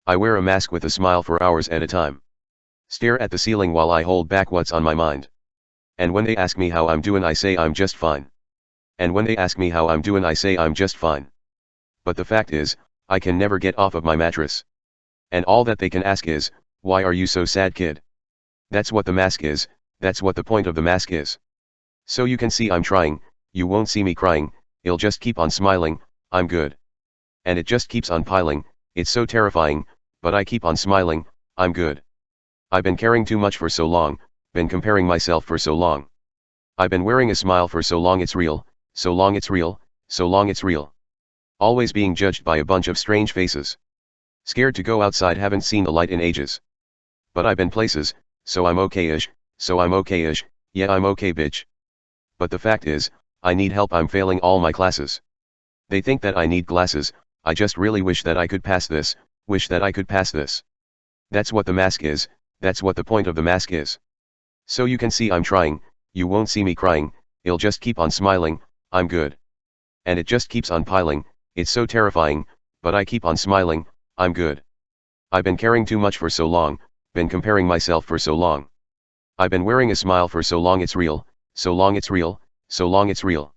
I wear a mask with a smile for hours at a time. Stare at the ceiling while I hold back what's on my mind. And when they ask me how I'm doing, I say I'm just fine. And when they ask me how I'm doing, I say I'm just fine. But the fact is, I can never get off of my mattress. And all that they can ask is, why are you so sad, kid? That's what the mask is, that's what the point of the mask is. So you can see I'm trying, you won't see me crying, it'll just keep on smiling, I'm good. And it just keeps on piling, it's so terrifying, but I keep on smiling, I'm good. I've been caring too much for so long, been comparing myself for so long. I've been wearing a smile for so long it's real, so long it's real, so long it's real. Always being judged by a bunch of strange faces. Scared to go outside, haven't seen the light in ages. But I've been places, so I'm okay-ish, so I'm okay-ish, yeah I'm okay bitch. But the fact is, I need help, I'm failing all my classes. They think that I need glasses, I just really wish that I could pass this, wish that I could pass this. That's what the mask is, that's what the point of the mask is. So you can see I'm trying, you won't see me crying, it'll just keep on smiling, I'm good. And it just keeps on piling, it's so terrifying, but I keep on smiling, I'm good. I've been caring too much for so long, been comparing myself for so long. I've been wearing a smile for so long it's real, so long it's real, so long it's real.